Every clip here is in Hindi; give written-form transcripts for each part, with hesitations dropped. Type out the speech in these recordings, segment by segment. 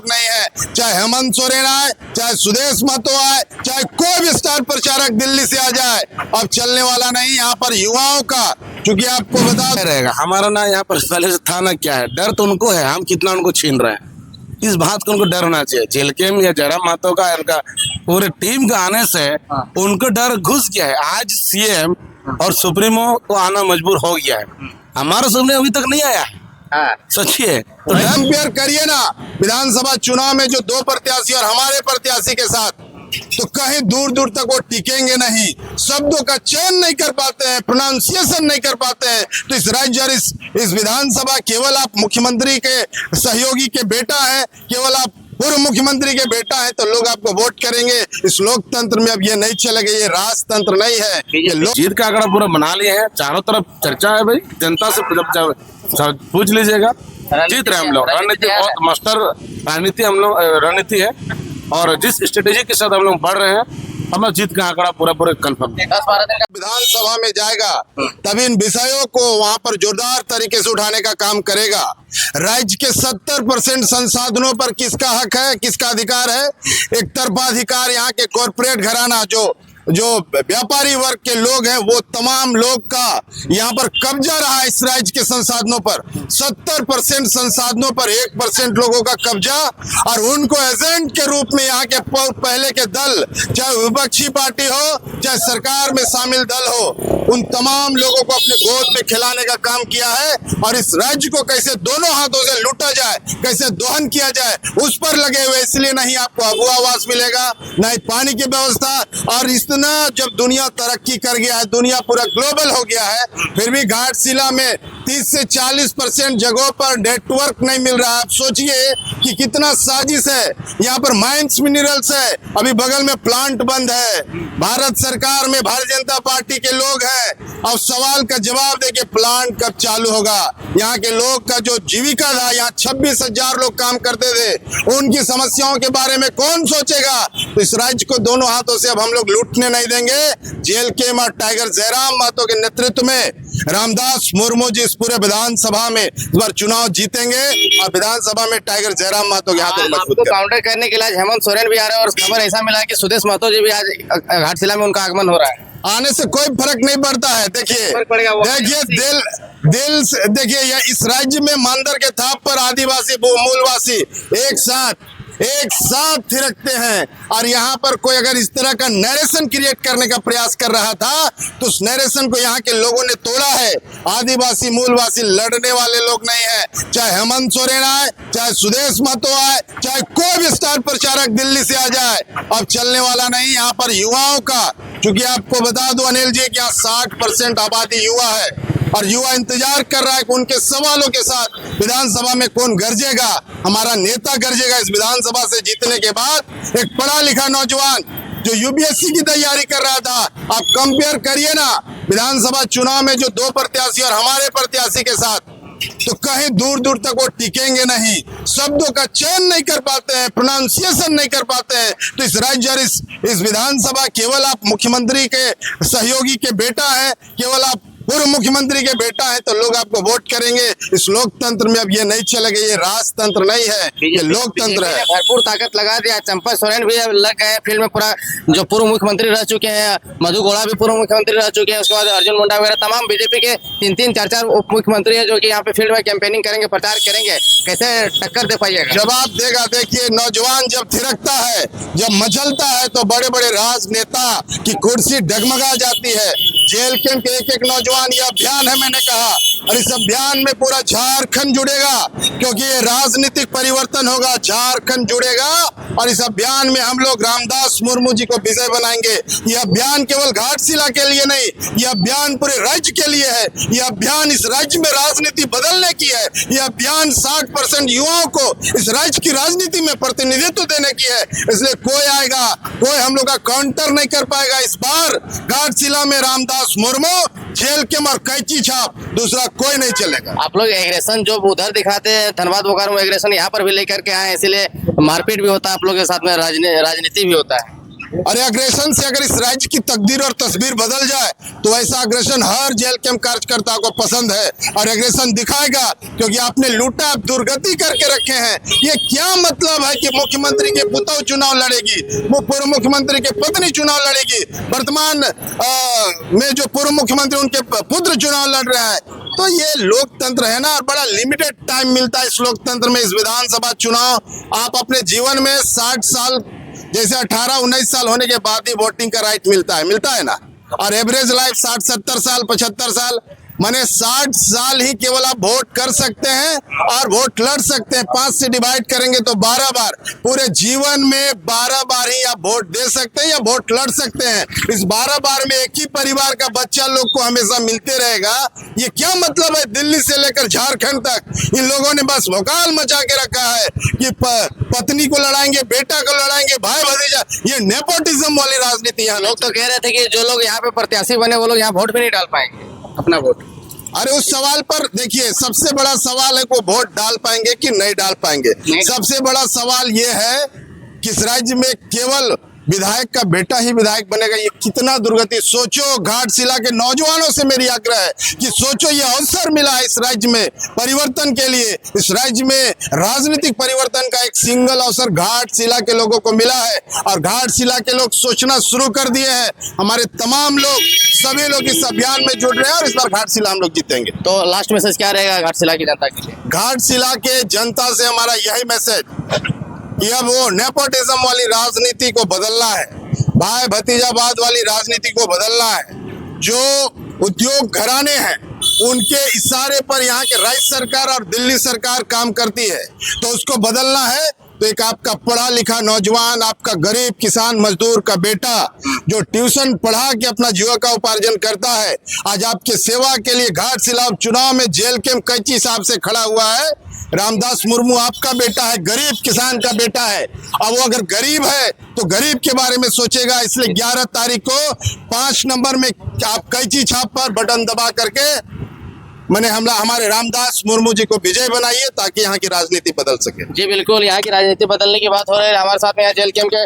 लोग नहीं है, चाहे हेमंत सोरेन आए, चाहे सुदेश महतो आए, चाहे कोई भी स्टार प्रचारक दिल्ली से आ जाए, अब चलने वाला नहीं। यहाँ पर युवाओं का, क्योंकि आपको बता रहेगा हमारा ना यहाँ पर पहले से था ना, क्या है डर तो उनको है, हम कितना उनको छीन रहे हैं, इस बात को उनको डर होना चाहिए। जेलकेम या जयराम महतो का, इनका पूरे टीम का आने से उनको डर घुस गया है। आज सीएम और सुप्रीमो को आना मजबूर हो गया है, हमारा सुप्रीमो अभी तक नहीं आया है। सोचिए तो कंपेयर करिए ना विधानसभा चुनाव में जो दो प्रत्याशी और हमारे प्रत्याशी के साथ, तो कहीं दूर दूर तक वो टिकेंगे नहीं, शब्दों का चयन नहीं कर पाते हैं, प्रोनाउंसिएशन नहीं कर पाते हैं। तो इस राज्य और इस विधानसभा केवल आप मुख्यमंत्री के सहयोगी के बेटा है, केवल आप पूर्व मुख्यमंत्री के बेटा है, तो लोग आपको वोट करेंगे। इस लोकतंत्र में अब ये नहीं चलेगा, ये राजतंत्र नहीं है। ये लोग जीत का आंकड़ा पूरा बना लिए हैं, चारों तरफ चर्चा है भाई, जनता से जब पूछ लीजिएगा, जीत रहे हम लोग। रणनीति बहुत मास्टर रणनीति हम लोग रणनीति है, और जिस स्ट्रेटेजी के साथ हम लोग बढ़ रहे हैं, हम लोग जीत का आंकड़ा पूरा कंफर्म। विधानसभा में जाएगा तब इन विषयों को वहां पर जोरदार तरीके से उठाने का काम करेगा। राज्य के 70% संसाधनों पर किसका हक है, किसका अधिकार है? एक तरफा अधिकार यहाँ के कॉरपोरेट घराना, जो व्यापारी वर्ग के लोग हैं, वो तमाम लोग का यहाँ पर कब्जा रहा है। इस राज्य के संसाधनों पर 70% संसाधनों पर 1% लोगों का कब्जा, और उनको एजेंट के रूप में यहाँ के पहले के दल, चाहे विपक्षी पार्टी हो, चाहे सरकार में शामिल दल हो, उन तमाम लोगों को अपने गोद में खिलाने का काम किया है। और इस राज्य को कैसे दोनों हाथों से लूटा जाए, कैसे दोहन किया जाए, उस पर लगे हुए। इसलिए नहीं आपको अबुआ आवास मिलेगा, न ही पानी की व्यवस्था। और इतना जब दुनिया तरक्की कर गया है, दुनिया पूरा ग्लोबल हो गया है, फिर भी घाटशिला में 30 से 40% जगहों पर नेटवर्क नहीं मिल रहा है। आप सोचिए कि कितना साजिश है। यहाँ पर माइंस मिनरल्स है, अभी बगल में प्लांट बंद है, भारत सरकार में भारतीय जनता पार्टी के लोग हैं। अब सवाल का जवाब दे कि प्लांट कब चालू होगा। यहाँ के लोग का जो जीविका था, यहाँ 26,000 लोग काम करते थे, उनकी समस्याओं के बारे में कौन सोचेगा? तो इस राज्य को दोनों हाथों से अब हम लोग लूटने नहीं देंगे। जेल के और टाइगर जयराम महतो के नेतृत्व में रामदास मुर्मू जी इस पूरे विधानसभा में इस बार चुनाव जीतेंगे, और विधानसभा में टाइगर जयराम महतो के हाथों में आपको काउंटर करने के लिए आज हेमंत सोरेन भी आ रहे हैं, और खबर ऐसा मिला है कि सुदेश महतो जी भी आज घाटशिला में उनका आगमन हो रहा है। आने से कोई फर्क नहीं पड़ता है। देखिए इस राज्य में मानदर के थाप पर आदिवासी मूलवासी एक साथ थिरकते हैं, और यहाँ पर कोई अगर इस तरह का नैरेशन क्रिएट करने का प्रयास कर रहा था, तो उस नैरेशन को यहाँ के लोगों ने तोड़ा है। आदिवासी मूलवासी लड़ने वाले लोग नहीं है, चाहे हेमंत सोरेन आए, चाहे सुदेश महतो आए, चाहे कोई भी स्टार प्रचारक दिल्ली से आ जाए, अब चलने वाला नहीं। यहाँ पर युवाओं का, क्योंकि आपको बता दूं अनिल जी कि यहाँ 60% आबादी युवा है, और युवा इंतजार कर रहा है कि उनके सवालों के साथ विधानसभा में कौन गरजेगा। हमारा नेता गरजेगा इस विधानसभा से जीतने के बाद। एक पढ़ा लिखा नौजवान जो यूपीएससी की तैयारी कर रहा था, आप कंपेयर करिए ना विधानसभा चुनाव में जो दो प्रत्याशी और हमारे प्रत्याशी के साथ, तो कहीं दूर दूर तक वो टिकेंगे नहीं, शब्दों का चयन नहीं कर पाते हैं, प्रोनाउंसिएशन नहीं कर पाते हैं। तो इस राज्य और इस विधानसभा केवल आप मुख्यमंत्री के सहयोगी के बेटा है, केवल आप पूर्व मुख्यमंत्री के बेटा है, तो लोग आपको वोट करेंगे। इस लोकतंत्र में अब ये नहीं चलेगा, ये राजतंत्र नहीं है, ये लोकतंत्र है। भरपूर ताकत लगा दिया। चंपा सोरेन भी लग गए फील्ड में, पूरा जो पूर्व मुख्यमंत्री रह चुके हैं, मधु गौड़ा भी पूर्व मुख्यमंत्री रह चुके हैं, उसके बाद अर्जुन मुंडा वगैरह तमाम बीजेपी के 3-4 उप मुख्यमंत्री है, जो कि यहाँ पे फील्ड में कैंपेनिंग करेंगे, प्रचार करेंगे। कैसे टक्कर दे पाइएगा? जवाब देगा। देखिए नौजवान जब थिरकता है, जब मचलता है, तो बड़े बड़े राजनेता की कुर्सी डगमगा जाती है। जेल कैंप के एक नौजवान, ये अभियान है मैंने कहा, और इस अभियान में पूरा झारखंड जुड़ेगा, क्योंकि ये राजनीतिक परिवर्तन होगा। झारखंड जुड़ेगा, और इस अभियान में हम लोग रामदास मुर्मू जी को विजय बनाएंगे। ये अभियान केवल घाटशिला के लिए नहीं, ये अभियान पूरे राज्य के लिए है। ये अभियान इस राज्य में राजनीति बदलने की है। ये अभियान 60% युवाओं को इस राज्य की राजनीति में प्रतिनिधित्व देने की है। इसलिए कोई आएगा, कोई हम लोग का काउंटर नहीं कर पाएगा। इस बार घाटशिला में रामदास मुर्मू, जेल के और कैची छाप, दूसरा कोई नहीं चलेगा। आप लोग एग्रेशन जो उधर दिखाते हैं धनबाद बोकारो में, एग्रेशन यहाँ पर भी लेकर के आए, इसीलिए मारपीट भी होता है आप लोग के साथ में, राजनीति भी होता है। और एग्रेशन से अगर इस राज्य की तकदीर और तस्वीर बदल जाए तो ऐसा अग्रेशन हर जेल कैंप कार्यकर्ता को पसंद है और एग्रेशन दिखाएगा, क्योंकि आपने लूटा, आप दुर्गति करके रखे हैं। ये क्या मतलब है कि मुख्यमंत्री के पुतौ चुनाव लड़ेगी, वो पूर्व मुख्यमंत्री के पत्नी चुनाव लड़ेगी, वर्तमान में जो पूर्व मुख्यमंत्री उनके पुत्र चुनाव लड़ रहा है। तो ये लोकतंत्र है ना, और बड़ा लिमिटेड टाइम मिलता है इस लोकतंत्र में। इस विधानसभा चुनाव आप अपने जीवन में 60 साल, जैसे 18-19 साल होने के बाद ही वोटिंग का राइट मिलता है ना, और एवरेज लाइफ 60-70 साल 75 साल, माने 60 साल ही केवल आप वोट कर सकते हैं और वोट लड़ सकते हैं। 5 से डिवाइड करेंगे तो 12 बार, पूरे जीवन में 12 बार ही आप वोट दे सकते हैं या वोट लड़ सकते हैं। इस 12 बार में एक ही परिवार का बच्चा लोग को हमेशा मिलते रहेगा। ये क्या मतलब है? दिल्ली से लेकर झारखंड तक इन लोगों ने बस भोकाल मचा के रखा है कि पत्नी को लड़ाएंगे, बेटा को लड़ाएंगे, भाई भतीजा। ये नेपोटिज्म वाली राजनीति यहाँ। लोग तो कह रहे थे कि जो लोग यहाँ पे प्रत्याशी बने वो लोग यहाँ वोट भी नहीं डाल पाएंगे अपना वोट। अरे उस सवाल पर देखिए, सबसे बड़ा सवाल है कि वो वोट डाल पाएंगे कि नहीं डाल पाएंगे। सबसे बड़ा सवाल ये है कि इस राज्य में केवल विधायक का बेटा ही विधायक बनेगा। ये कितना दुर्गति। सोचो, घाटशिला के नौजवानों से मेरी आग्रह है कि सोचो, ये अवसर मिला है इस राज्य में परिवर्तन के लिए। इस राज्य में राजनीतिक परिवर्तन का एक सिंगल अवसर घाटशिला के लोगों को मिला है, और घाटशिला के लोग सोचना शुरू कर दिए हैं। हमारे तमाम लोग, सभी लोग इस अभियान में जुड़ रहे हैं और इस बार घाटशिला हम लोग जीतेंगे। तो लास्ट मैसेज क्या रहेगा घाटशिला की जनता के लिए? घाटशिला के जनता से हमारा यही मैसेज कि अब वो नेपोटिज्म वाली राजनीति को बदलना है, भाई भतीजावाद वाली राजनीति को बदलना है। जो उद्योग घराने हैं उनके इशारे पर यहाँ के राज्य सरकार और दिल्ली सरकार काम करती है, तो उसको बदलना है। तो एक आपका पढ़ा लिखा नौजवान, आपका गरीब किसान मजदूर का बेटा जो ट्यूशन पढ़ा के अपना जीविका उपार्जन करता है, आज आपके सेवा के लिए घाटशिला चुनाव में जेल कैंप कैंची साहब से खड़ा हुआ है। रामदास मुर्मू आपका बेटा है, गरीब किसान का बेटा है। अब वो अगर गरीब है तो गरीब के बारे में सोचेगा। इसलिए 11 तारीख को 5 नंबर में आप कैंची छाप पर बटन दबा करके मैंने हमारे रामदास मुर्मू जी को विजय बनाइए, ताकि यहाँ की राजनीति बदल सके। जी बिल्कुल, यहाँ की राजनीति बदलने की बात हो रही है। हमारे साथ में यहाँ जेल कैंप के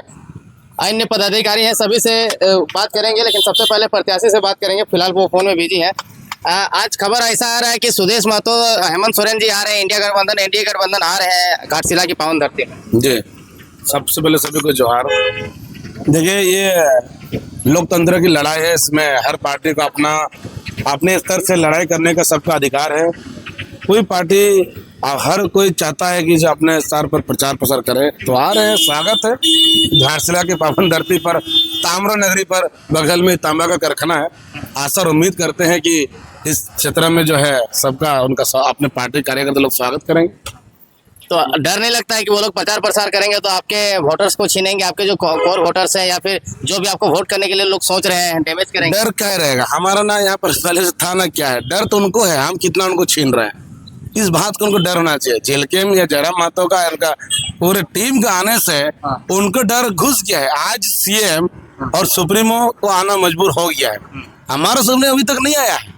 अन्य पदाधिकारी हैं, सभी से बात करेंगे, लेकिन सबसे पहले प्रत्याशी से बात करेंगे। फिलहाल वो फोन में बिजी है। आज खबर ऐसा आ रहा है कि सुदेश महतो, हेमंत सोरेन जी आ रहे हैं, एनडीए गठबंधन आ रहे हैं घाटशिला की पावन धरती में। जी, सबसे पहले सभी को जोहार। देखिए, ये लोकतंत्र की लड़ाई है, इसमें हर पार्टी को अपने स्तर से लड़ाई करने का सबका अधिकार है। कोई पार्टी, हर कोई चाहता है कि जो अपने स्तर पर प्रचार प्रसार करे, तो आ रहे हैं। स्वागत है घाटशिला के पावन धरती पर, ताम्र नगरी पर, बगल में तांबा का कारखाना है। आशा और उम्मीद करते हैं कि इस क्षेत्र में जो है सबका, उनका अपने पार्टी कार्यकर्ता लोग स्वागत करेंगे। तो डर नहीं लगता है कि वो लोग प्रचार प्रसार करेंगे तो आपके वोटर्स को छीनेंगे, आपके जो कोर वोटर्स हैं या फिर जो भी आपको वोट करने के लिए लोग सोच रहे हैं, डैमेज करेंगे? डर क्या रहेगा? हमारा ना यहाँ पर पहले से था ना, क्या है डर तो उनको है, हम कितना उनको छीन रहे हैं। इस बात को उनको डर होना चाहिए। झेलकेम या जयराम महतो का, इनका पूरे टीम का आने से उनको डर घुस गया है। आज सीएम और सुप्रीमो को आना मजबूर हो गया है, हमारा सुप्रीमो अभी तक नहीं आया है।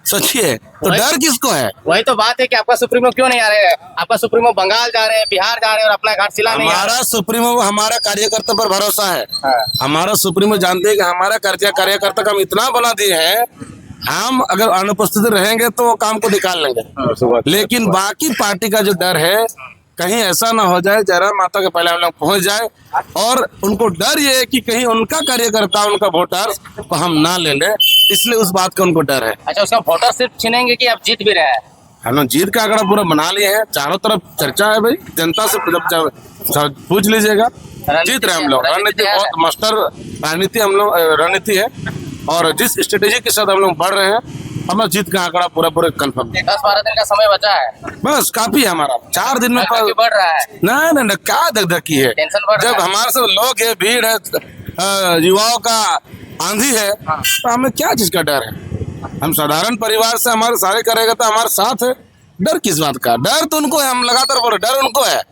सोचिए, तो डर किसको है? वही तो बात है कि आपका सुप्रीमो क्यों नहीं आ रहे हैं? आपका सुप्रीमो बंगाल जा रहे हैं, बिहार जा रहे हैं और अपना घाटशिला नहीं। हमारा सुप्रीमो हमारा कार्यकर्ता पर भरोसा है। हमारा सुप्रीमो जानते हैं कि हमारा कार्यकर्ता का हम इतना बना दिए हैं, हम अगर अनुपस्थित रहेंगे तो वो काम को निकाल लेंगे। लेकिन बाकी पार्टी का जो डर है, कहीं ऐसा ना हो जाए जयराम महतो के पहले हम लोग पहुंच जाए, और उनको डर ये है कि कहीं उनका कार्यकर्ता, उनका वोटर को हम ना ले ले, इसलिए उस बात का उनको डर है। अच्छा, उसका वोटर सिर्फ छीनेंगे कि आप जीत भी रहे हैं? हम लोग जीत का आंकड़ा पूरा बना लिए हैं, चारों तरफ चर्चा है भाई, जनता से पूछ लीजिएगा। जीत रहे हम लोग। रणनीति बहुत मास्टर रणनीति है, और जिस स्ट्रेटेजी के साथ हम लोग बढ़ रहे हैं, हम लोग जीत का आंकड़ा पूरा कन्फर्म। 10-12 दिन का समय बचा है, बस काफी है हमारा। 4 दिन में बढ़ रहा है। ना क्या दगदगी है, जब हमारे साथ लोग है, भीड़ है, युवाओं का आंधी है, तो हमें क्या चीज का डर है? हम साधारण परिवार से, हमारे सारे कार्यकर्ता हमारे साथ है। डर किस बात का? डर तो उनको है, हम लगातार बोल रहे, डर उनको है।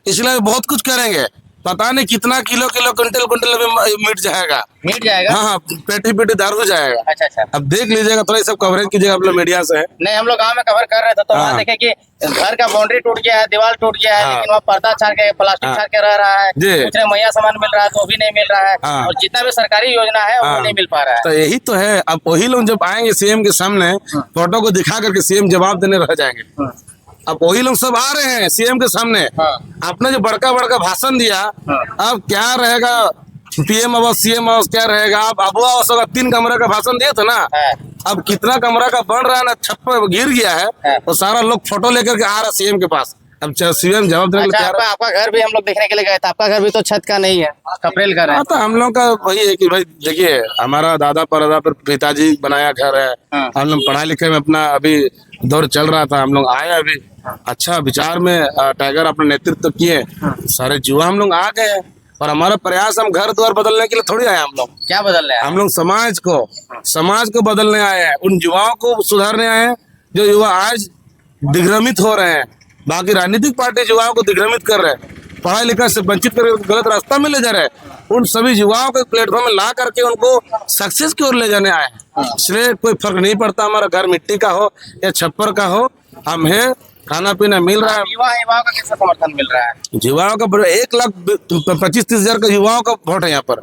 इसलिए बहुत कुछ करेंगे, पता नहीं कितना किलो किलो क्विंटल क्विंटल अभी मिट जाएगा। मिट जाएगा। हाँ हाँ, पेटी पेटी दारू जाएगा। अच्छा अच्छा। अब देख लीजिएगा, थोड़ा सब कवरेज कीजिएगा आप लोग मीडिया से। नहीं, हम लोग गांव में कवर कर रहे थे तो वहाँ हाँ। देखे कि घर का बाउंड्री टूट गया है, दीवार टूट गया है, हाँ। लेकिन वहाँ पर्दा छाड़ के प्लास्टिक हाँ। छाड़ के रह रहा है। जी। कुछ मुहैया सामान मिल रहा है तो वो भी नहीं मिल रहा है। हाँ। और जितना भी सरकारी योजना है वो हाँ। नहीं मिल पा रहा है। तो यही तो है। अब वही लोग जब आएंगे सीएम के सामने, फोटो को दिखा करके सीएम जवाब देने रह जाएंगे। अब वही लोग सब आ रहे हैं सीएम के सामने। हाँ। आपने जो बड़का बड़का भाषण दिया, अब क्या रहेगा? पीएम आवास, सीएम आवास क्या रहेगा? आप अबू आवास होगा, 3 कमरे का भाषण दिए थे ना। हाँ। अब कितना कमरा का बन रहा है ना, छप्पर गिर गया है। हाँ। तो सारा लोग फोटो लेकर के आ रहा सीएम के पास। अब सीएम जवाब देने के लिए अच्छा, तैयार है। आपका घर भी हम लोग देखने के लिए गए थे। आपका घर भी तो छत का नहीं है, कपरेल घर है। हाँ, तो हम लोग का वही है कि भाई देखिए, हमारा दादा परदादा पर पिताजी बनाया घर है। हाँ। हम लोग पढ़ाई लिखे में अपना अभी दौर चल रहा था, हम लोग आए अभी अच्छा विचार में टाइगर अपना नेतृत्व किए, सारे युवा हम लोग आ गए। और हमारा प्रयास, हम घर द्वार बदलने के लिए थोड़ी आए हम लोग। क्या बदल रहा है? हम लोग समाज को बदलने आए हैं, उन युवाओं को सुधारने आए हैं जो युवा आज दिग्भ्रमित हो रहे हैं। बाकी राजनीतिक पार्टी युवाओं को दिग्भ्रमित कर रहे हैं, पढ़ाई लिखाई से वंचित कर गलत रास्ता में ले जा रहे हैं। उन सभी युवाओं को प्लेटफॉर्म में ला करके उनको सक्सेस की ओर ले जाने आए हैं। इसलिए कोई फर्क नहीं पड़ता हमारा घर मिट्टी का हो या छप्पर का हो, हमें खाना पीना मिल रहा है। युवाओं का कैसा समर्थन मिल रहा है? युवाओं का 1,25,30,000 का युवाओं का वोट है यहाँ पर।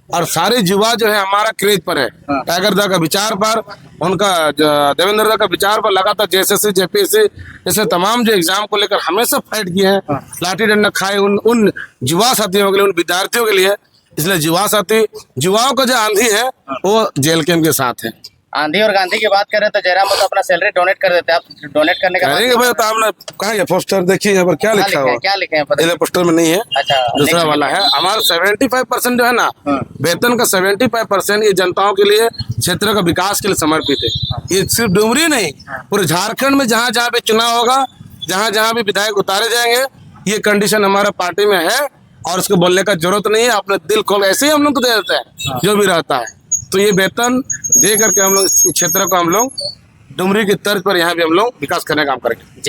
और सारे युवा जो है हमारा क्रेज पर है, टाइगर दा का विचार पर, उनका देवेंद्र दा का विचार पर लगातार जेएसएससी जेपीएससी जैसे तमाम जो एग्जाम को लेकर हमेशा फाइट किए हैं, लाठी डंडा खाए उन युवा साथियों के लिए, उन विद्यार्थियों के लिए। इसलिए युवा साथी, युवाओं का जो आंधी है वो जेएलके के साथ है। आंधी और गांधी की बात करें तो जयराम तो अपना सैलरी डोनेट कर देते हैं। आप डोनेट करने का करेंगे भाई, तो हमने कहा ये पोस्टर देखिए यहाँ पर क्या लिखा हुआ। क्या लिखे हैं पता पहले पोस्टर में नहीं है, अच्छा, दूसरा वाला है। हमारा 75% जो है ना, वेतन का 75% ये जनताओं के लिए, क्षेत्र का विकास के लिए समर्पित है। ये सिर्फ डुमरी नहीं, पूरे झारखंड में जहाँ जहाँ भी चुनाव होगा, जहाँ जहाँ भी विधायक उतारे जाएंगे, ये कंडीशन हमारा पार्टी में है। और उसको बोलने का जरूरत नहीं है, अपने दिल खोल ऐसे ही हम लोग को दे देते हैं जो भी रहता है। तो ये वेतन दे करके हम लोग इस क्षेत्र को, हम लोग डुमरी की तर्ज पर यहाँ भी हम लोग विकास करने का काम करेंगे।